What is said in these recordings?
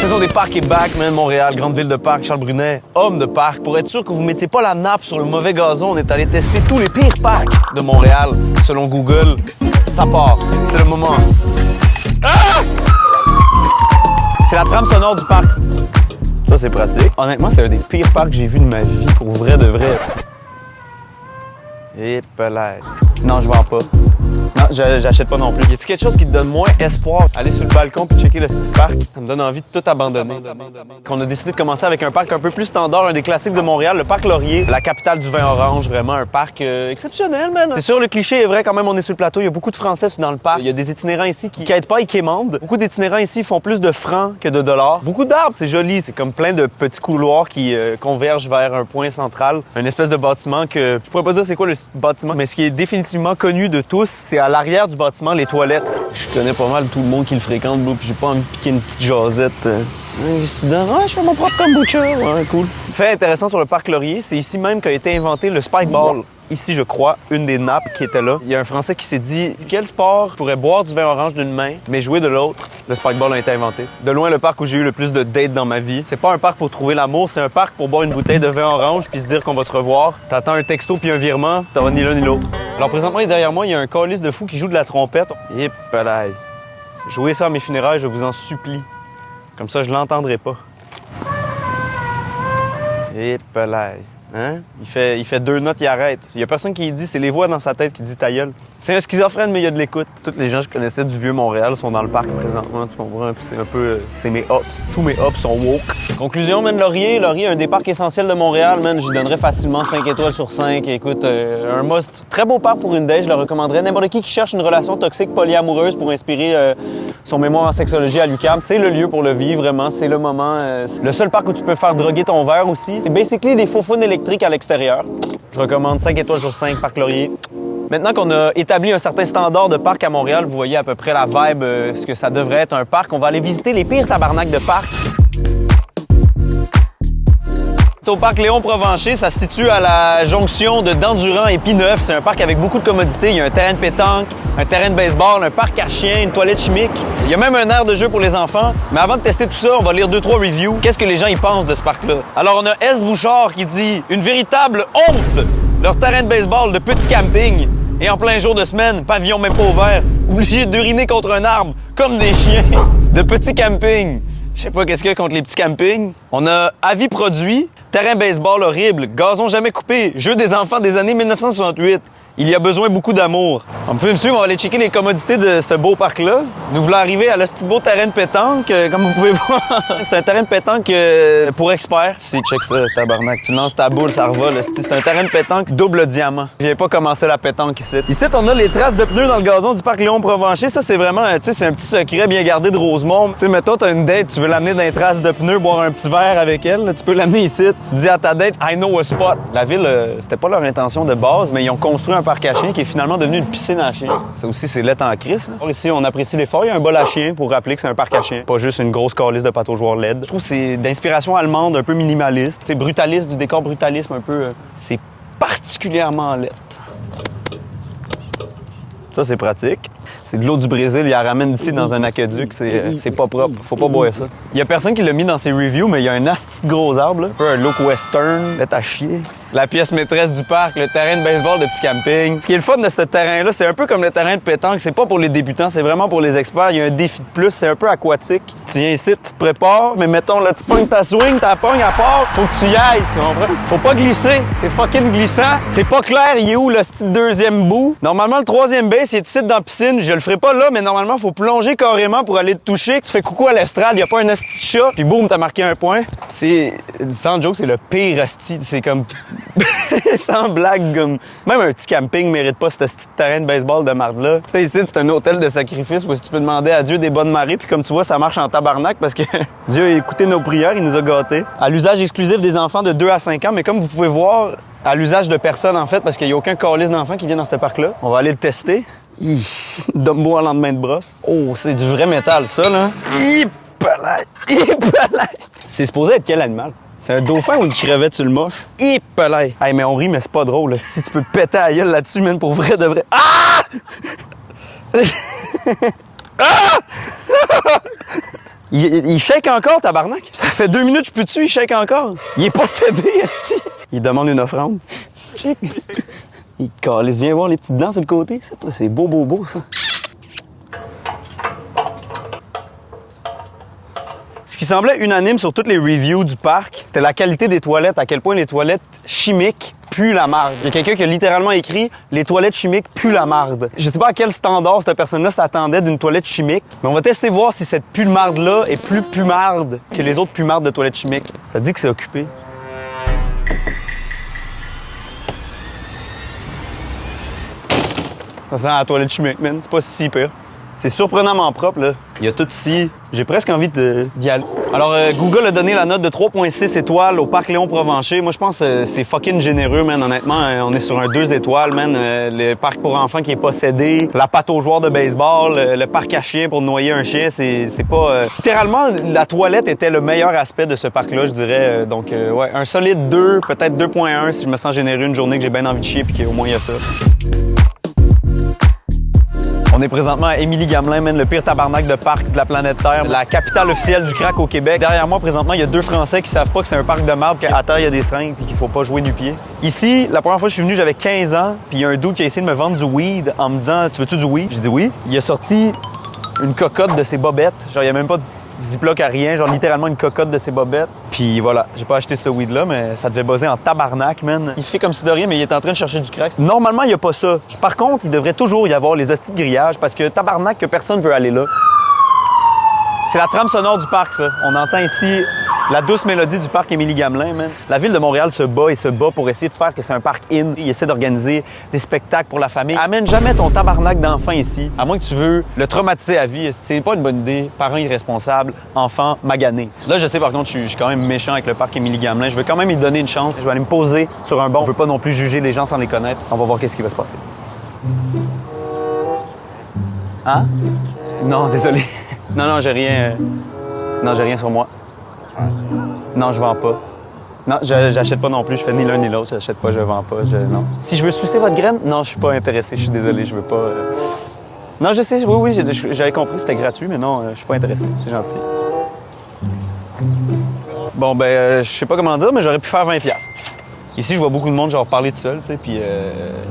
saison des parcs est back, man. Montréal, grande ville de parc, Charles Brunet, homme de parc. Pour être sûr que vous ne mettiez pas la nappe sur le mauvais gazon, on est allé tester tous les pires parcs de Montréal. Selon Google, ça part. C'est le moment. Ah! C'est la trame sonore du parc. Ça, c'est pratique. Honnêtement, c'est un des pires parcs que j'ai vus de ma vie, pour vrai de vrai. Et pelage. Non, je vends pas. Non, j'achète pas non plus. Y a-t-il quelque chose qui te donne moins espoir? Aller sur le balcon puis checker le petit parc, ça me donne envie de tout abandonner. On a décidé de commencer avec un parc un peu plus standard, un des classiques de Montréal, le parc Laurier, la capitale du vin orange, vraiment un parc exceptionnel, man. C'est sûr, le cliché est vrai quand même, on est sur le plateau, il y a beaucoup de Français dans le parc. Il y a des itinérants ici qui quittent pas et qui émandent. Beaucoup d'itinérants ici font plus de francs que de dollars. Beaucoup d'arbres, c'est joli, c'est comme plein de petits couloirs qui convergent vers un point central, une espèce de bâtiment que je pourrais pas dire c'est quoi le bâtiment, mais ce qui est définitivement connu de tous, c'est à l'arrière du bâtiment, les toilettes. Je connais pas mal tout le monde qui le fréquente, puis j'ai pas envie de piquer une petite jasette. Ouais, je fais mon propre kombucha. Ouais, cool. Fait intéressant sur le parc Laurier, c'est ici même qu'a été inventé le spikeball. Ici, je crois, une des nappes qui était là. Il y a un Français qui s'est dit « Quel sport pourrait boire du vin orange d'une main, mais jouer de l'autre? » Le spikeball a été inventé. De loin, le parc où j'ai eu le plus de dates dans ma vie. C'est pas un parc pour trouver l'amour, c'est un parc pour boire une bouteille de vin orange puis se dire qu'on va se revoir. T'attends un texto puis un virement, t'auras ni l'un ni l'autre. Alors présentement, derrière moi, il y a un calice de fou qui joue de la trompette. Et palaille. Jouez ça à mes funérailles, je vous en supplie. Comme ça, je l'entendrai pas. Et palaille. Hein? Il fait 2 notes, il arrête. Il y a personne qui dit, c'est les voix dans sa tête qui dit ta gueule. C'est un schizophrène, mais il y a de l'écoute. Tous les gens que je connaissais du vieux Montréal sont dans le parc présentement, tu comprends? Puis c'est un peu, c'est mes hops. Tous mes hops sont woke. Conclusion, man, Laurier, un des parcs essentiels de Montréal, man, j'y donnerais facilement 5 étoiles sur 5. Écoute, un must. Très beau parc pour une date, je le recommanderais. N'importe qui cherche une relation toxique polyamoureuse pour inspirer son mémoire en sexologie à l'UQAM, c'est le lieu pour le vivre, vraiment. C'est le moment. Le seul parc où tu peux faire droguer ton verre aussi. C'est basically des faux faunes électriques à l'extérieur. Je recommande 5 étoiles sur 5, parc Laurier. Maintenant qu'on a établi un certain standard de parc à Montréal, vous voyez à peu près la vibe, ce que ça devrait être un parc. On va aller visiter les pires tabarnaks de parc. Au parc Léon Provencher, ça se situe à la jonction de Dandurand et P9. C'est un parc avec beaucoup de commodités. Il y a un terrain de pétanque, un terrain de baseball, un parc à chiens, une toilette chimique. Il y a même un aire de jeu pour les enfants. Mais avant de tester tout ça, on va lire 2-3 reviews. Qu'est-ce que les gens y pensent de ce parc-là? Alors, on a S. Bouchard qui dit « Une véritable honte! Leur terrain de baseball de petit camping. Et en plein jour de semaine, pavillon même pas ouvert, obligés d'uriner contre un arbre, comme des chiens. De petit camping. Je sais pas qu'est-ce qu'il y a contre les petits campings. On a avis produit, terrain baseball horrible, gazon jamais coupé, jeu des enfants des années 1968. Il y a besoin beaucoup d'amour. On peut me suivre, on va aller checker les commodités de ce beau parc-là. Nous voulons arriver à le petit beau terrain de pétanque, comme vous pouvez voir. C'est un terrain de pétanque pour experts. Si, check ça, tabarnak. Tu lances ta boule, ça revole. C'est un terrain de pétanque double diamant. Je viens pas commencer la pétanque ici. Ici, on a les traces de pneus dans le gazon du parc Léon Provencher. Ça, c'est vraiment, tu sais, c'est un petit secret bien gardé de Rosemont. Tu sais, mettons, t'as une date, tu veux l'amener dans les traces de pneus, boire un petit verre avec elle. Là, tu peux l'amener ici. Tu dis à ta date, I know a spot. La ville, c'était pas leur intention de base, mais ils ont construit un parc à chiens qui est finalement devenu une piscine à chiens. Ça aussi, c'est lettre en crise. Ici, on apprécie l'effort. Il y a un bol à chiens pour rappeler que c'est un parc à chiens. Pas juste une grosse calice de pataugeoires LED. Je trouve que c'est d'inspiration allemande, un peu minimaliste. C'est brutaliste, du décor brutalisme un peu. C'est particulièrement lettre. Ça, c'est pratique. C'est de l'eau du Brésil, il la ramène ici dans un aqueduc, c'est pas propre, faut pas boire ça. Il y a personne qui l'a mis dans ses reviews, mais il y a un asti de gros arbre, là. Un peu un look western, là, à chier. La pièce maîtresse du parc, le terrain de baseball de petit camping. Ce qui est le fun de ce terrain-là, c'est un peu comme le terrain de pétanque, c'est pas pour les débutants, c'est vraiment pour les experts. Il y a un défi de plus, c'est un peu aquatique. Tu viens ici, tu te prépares, mais mettons, là, tu pognes ta swing, ta pogne à part, faut que tu y ailles, tu comprends? Faut pas glisser, c'est fucking glissant. C'est pas clair, il est où le petit deuxième bout. Normalement, le troisième base, il est ici dans la piscine. Je le ferai pas là, mais normalement, faut plonger carrément pour aller te toucher. Tu fais coucou à l'estrade, y a pas un asti de chat, puis boum, t'as marqué un point. C'est, sans joke, c'est le pire asti. C'est comme, sans blague, comme, même un petit camping mérite pas ce petit terrain de baseball de marde-là. Tu sais, ici, c'est un hôtel de sacrifice où tu peux demander à Dieu des bonnes marées, puis comme tu vois, ça marche en tabarnak parce que Dieu a écouté nos prières, il nous a gâtés. À l'usage exclusif des enfants de 2 à 5 ans, mais comme vous pouvez voir, à l'usage de personne, en fait, parce qu'il n'y a aucun calice d'enfants qui vient dans ce parc-là. On va aller le tester. Dumbo en lendemain de brosse. Oh, c'est du vrai métal, ça, là. C'est supposé être quel animal? C'est un dauphin ou une crevette sur le moche? Hey, mais on rit, mais c'est pas drôle. Là. Si tu peux péter à la gueule là-dessus, man, pour vrai de vrai. Ah! Ah! Il shake encore, tabarnak. Ça fait 2 minutes que je suis plus dessus, il shake encore. Il est possédé, esti. Il demande une offrande. Check. Il calisse. Viens voir les petites dents sur le côté. C'est beau, beau, beau, ça. Ce qui semblait unanime sur toutes les reviews du parc, c'était la qualité des toilettes, à quel point les toilettes chimiques puent la marde. Il y a quelqu'un qui a littéralement écrit « Les toilettes chimiques puent la marde ». Je sais pas à quel standard cette personne-là s'attendait d'une toilette chimique, mais on va tester voir si cette pue-marde-là est plus pue-marde que les autres pue-mardes de toilettes chimiques. Ça dit que c'est occupé. Ça sent la toilette chimique, man. C'est pas si pire. C'est surprenamment propre, là. Il y a tout ici. J'ai presque envie d'y aller. Alors, Google a donné la note de 3,6 étoiles au parc Léon Provencher. Moi, je pense que c'est fucking généreux, man. Honnêtement, on est sur un 2 étoiles, man. Le parc pour enfants qui est possédé, la patte aux joueurs de baseball, le parc à chiens pour noyer un chien, c'est pas... Littéralement, la toilette était le meilleur aspect de ce parc-là, je dirais. Donc, ouais, un solide 2, peut-être 2,1 si je me sens généreux une journée que j'ai bien envie de chier puis qu'au moins il y a ça. On est présentement à Émilie-Gamelin, man, le pire tabarnak de parc de la planète Terre, la capitale officielle du crack au Québec. Derrière moi, présentement, il y a 2 Français qui savent pas que c'est un parc de marde, qu'à terre, il y a des seringues puis qu'il faut pas jouer du pied. Ici, la première fois que je suis venu, j'avais 15 ans, puis il y a un dude qui a essayé de me vendre du weed en me disant « Tu veux-tu du weed? » J'ai dit oui. Il a sorti une cocotte de ses bobettes. Genre, il y a même pas de Ziploc à rien, genre littéralement une cocotte de ses bobettes. Puis voilà, j'ai pas acheté ce weed-là, mais ça devait buzzer en tabarnak, man. Il fait comme si de rien, mais il est en train de chercher du crack. Normalement, il y a pas ça. Par contre, il devrait toujours y avoir les hosties de grillage parce que tabarnak que personne veut aller là. C'est la trame sonore du parc, ça. On entend ici la douce mélodie du parc Émilie-Gamelin, man. La ville de Montréal se bat et se bat pour essayer de faire que c'est un parc in. Il essaie d'organiser des spectacles pour la famille. Amène jamais ton tabarnak d'enfant ici, à moins que tu veux le traumatiser à vie. C'est pas une bonne idée. Parents irresponsables, enfants maganés. Là, je sais par contre, je suis quand même méchant avec le parc Émilie-Gamelin. Je veux quand même y donner une chance. Je vais aller me poser sur un banc. Je veux pas non plus juger les gens sans les connaître. On va voir qu'est-ce qui va se passer. Hein? Non, désolé. Non, j'ai rien. Non, j'ai rien sur moi. Non, je vends pas. Non, j'achète pas non plus. Je fais ni l'un ni l'autre. J'achète pas, je vends pas. Non. Si je veux sucer votre graine, non, je suis pas intéressé. Je suis désolé, je veux pas. Non, je sais, oui, j'avais compris, c'était gratuit, mais non, je suis pas intéressé. C'est gentil. Bon, je sais pas comment dire, mais j'aurais pu faire 20$. Ici, je vois beaucoup de monde genre parler tout seul, tu sais, puis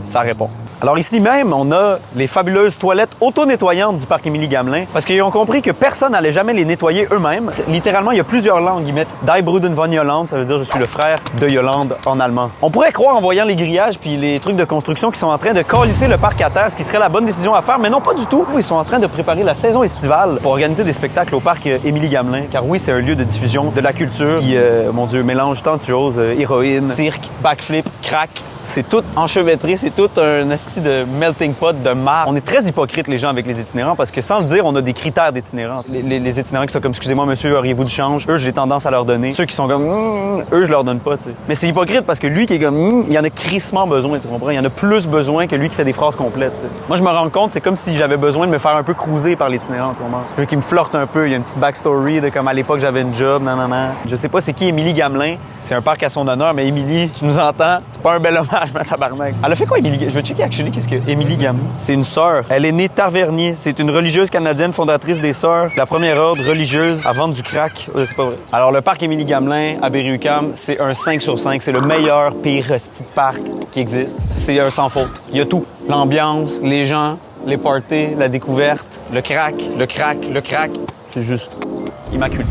ça répond. Alors ici même, on a les fabuleuses toilettes auto-nettoyantes du parc Émilie-Gamelin parce qu'ils ont compris que personne n'allait jamais les nettoyer eux-mêmes. Littéralement, il y a plusieurs langues. Ils mettent Die Bruden von Yolande, ça veut dire je suis le frère de Yolande en allemand. On pourrait croire en voyant les grillages puis les trucs de construction qui sont en train de calisser le parc à terre, ce qui serait la bonne décision à faire, mais non, pas du tout. Ils sont en train de préparer la saison estivale pour organiser des spectacles au parc Émilie-Gamelin, car oui, c'est un lieu de diffusion de la culture qui, mon Dieu, mélange tant de choses, héroïne, cirque, backflip, crack. C'est tout enchevêtré, c'est tout un esti de melting pot de marre. On est très hypocrites, les gens, avec les itinérants, parce que sans le dire, on a des critères d'itinérants. Les itinérants qui sont comme « Excusez-moi, monsieur, auriez-vous du change? » Eux, j'ai tendance à leur donner. Ceux qui sont comme eux, je leur donne pas, tu sais. Mais c'est hypocrite parce que lui qui est comme il y en a crissement besoin, tu comprends? Il y en a plus besoin que lui qui fait des phrases complètes, tu sais. Moi, je me rends compte, c'est comme si j'avais besoin de me faire un peu cruiser par l'itinérant en ce moment. Je veux qu'il me flirte un peu. Il y a une petite backstory de comme à l'époque, j'avais une job, nanana. Je sais pas c'est qui Émilie-Gamelin. C'est un parc à son honneur, mais Émilie, tu nous entends? C'est pas un bel hommage, ma tabarnak. Elle a fait quoi, Émilie? Je veux checker actually qu'est-ce que Émilie Gamelin. C'est une sœur. Elle est née Tavernier. C'est une religieuse canadienne fondatrice des Sœurs, la première ordre religieuse à vendre du crack. C'est pas vrai. Alors, le parc Émilie-Gamelin à Berry-UQAM, c'est un 5 sur 5. C'est le meilleur pire petit parc qui existe. C'est un sans faute. Il y a tout. L'ambiance, les gens, les parties, la découverte, le crack. C'est juste immaculé.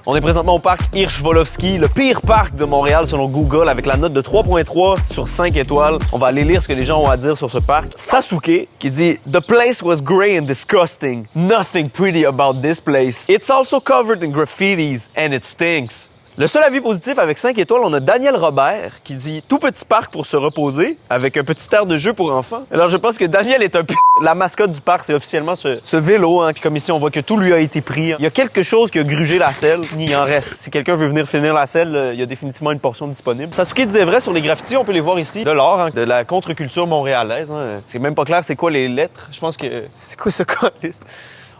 On est présentement au parc Hirschwolowski, le pire parc de Montréal selon Google, avec la note de 3,3 sur 5 étoiles. On va aller lire ce que les gens ont à dire sur ce parc. Sasuke qui dit « The place was grey and disgusting. Nothing pretty about this place. It's also covered in graffitis and it stinks. » Le seul avis positif avec 5 étoiles, on a Daniel Robert qui dit « Tout petit parc pour se reposer, avec un petit air de jeu pour enfants. » Alors je pense que Daniel est un p***. La mascotte du parc, c'est officiellement ce vélo. Hein. Comme ici, on voit que tout lui a été pris. Il y a quelque chose qui a grugé la selle. Il en reste. Si quelqu'un veut venir finir la selle, il y a définitivement une portion disponible. Sasuke disait vrai sur les graffitis, on peut les voir ici. De l'art, hein, de la contre-culture montréalaise. Hein. C'est même pas clair c'est quoi les lettres. Je pense que... C'est quoi ce colis?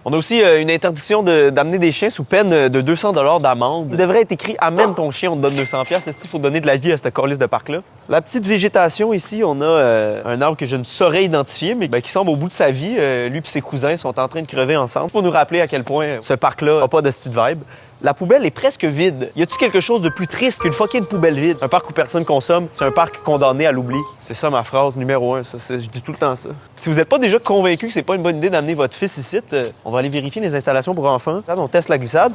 On a aussi une interdiction d'amener des chiens sous peine de 200 $ d'amende. Il devrait être écrit « Amène ton chien, on te donne 200 $. Est-ce qu'il faut donner de la vie à cette calice de parc-là? La petite végétation ici, on a un arbre que je ne saurais identifier, mais qui semble au bout de sa vie. Lui et ses cousins sont en train de crever ensemble pour nous rappeler à quel point ce parc-là n'a pas de petite vibe. La poubelle est presque vide. Y a-tu quelque chose de plus triste qu'une fucking poubelle vide? Un parc où personne consomme, c'est un parc condamné à l'oubli. C'est ça ma phrase numéro 1, ça. Je dis tout le temps ça. Si vous n'êtes pas déjà convaincu que c'est pas une bonne idée d'amener votre fils ici, on va aller vérifier les installations pour enfants. Là, on teste la glissade.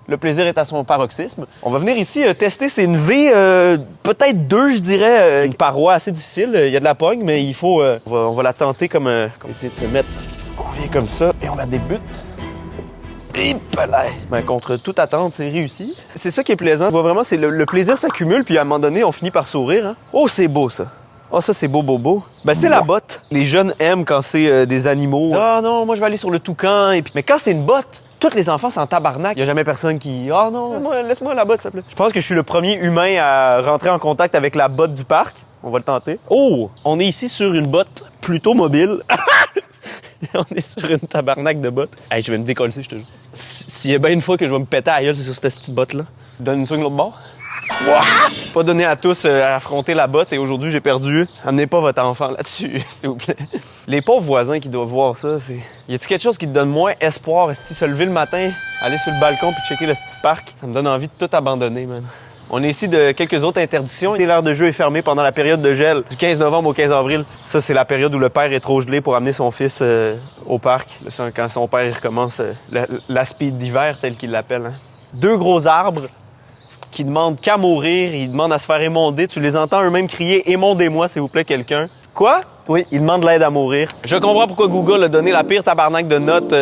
Le plaisir est à son paroxysme. On va venir ici tester. C'est une V, peut-être 2, je dirais. Une paroi assez difficile. Il y a de la pogne, mais il faut... on va la tenter comme essayer de se mettre. On vient comme ça et on la débute. Ben, contre toute attente, c'est réussi. C'est ça qui est plaisant. Tu vois vraiment, c'est le plaisir s'accumule, puis à un moment donné, on finit par sourire. Hein? Oh, c'est beau, ça. Oh, ça, c'est beau, beau, beau. Ben, c'est la botte. Les jeunes aiment quand c'est des animaux. Ah non, moi, je vais aller sur le toucan. Et puis... Mais quand c'est une botte, tous les enfants sont en tabarnak. Il n'y a jamais personne qui... Ah non, laisse-moi la botte, s'il te plaît. Je pense que je suis le premier humain à rentrer en contact avec la botte du parc. On va le tenter. Oh, on est ici sur une botte plutôt mobile. On est sur une tabarnak de bottes. Hey, je vais me décoller, je te jure. S'il y a bien une fois que je vais me péter à la gueule, c'est sur cette petite botte-là. Donne une swing de l'autre bord. Wow! Pas donné à tous à affronter la botte et aujourd'hui, j'ai perdu. Amenez pas votre enfant là-dessus, s'il vous plaît. Les pauvres voisins qui doivent voir ça, c'est... Y a-t-il quelque chose qui te donne moins espoir? Est-ce que se lever le matin, aller sur le balcon puis checker le petit parc? Ça me donne envie de tout abandonner, man. On est ici de quelques autres interdictions. L'aire de jeu est fermée pendant la période de gel, du 15 novembre au 15 avril. Ça, c'est la période où le père est trop gelé pour amener son fils au parc. Là, quand son père recommence la speed d'hiver, tel qu'il l'appelle. Hein. 2 gros arbres qui demandent qu'à mourir. Ils demandent à se faire émonder. Tu les entends eux-mêmes crier « Émondez-moi, s'il vous plaît, quelqu'un ». Quoi? Oui, ils demandent l'aide à mourir. Je comprends pourquoi Google a donné la pire tabarnak de notes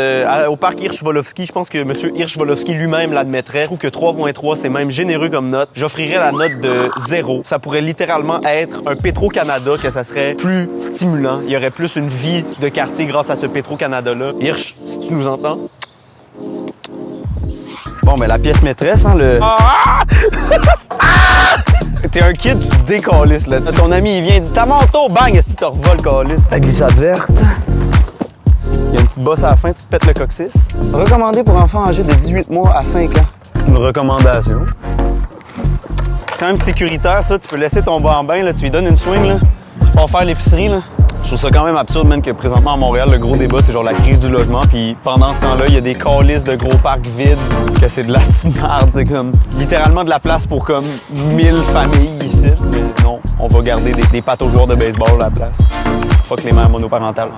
au parc Hirschvolowski. Je pense que M. Hirschvolowski lui-même l'admettrait. Je trouve que 3.3, c'est même généreux comme note. J'offrirais la note de 0. Ça pourrait littéralement être un Petro-Canada, que ça serait plus stimulant. Il y aurait plus une vie de quartier grâce à ce Petro-Canada-là. Hirsch, si tu nous entends. Bon, ben la pièce maîtresse, hein, le... T'es un kid, tu te décalisses là-dessus. Ton ami, il vient, il dit « T'as manteau! » Bang! Est-ce que tu revoles, calice? La glissade verte. Il y a une petite bosse à la fin, tu te pètes le coccyx. Recommandé pour enfants âgés de 18 mois à 5 ans. Une recommandation. C'est quand même sécuritaire, ça. Tu peux laisser ton bas en bain, là. Tu lui donnes une swing, là. Tu pars faire l'épicerie, là. Je trouve ça quand même absurde, même que présentement à Montréal, le gros débat, c'est genre la crise du logement. Puis pendant ce temps-là, il y a des calices de gros parcs vides, que c'est de la marde. C'est comme littéralement de la place pour comme 1000 familles ici. Mais non, on va garder des pattes aux joueurs de baseball à la place. Fuck les mères monoparentales.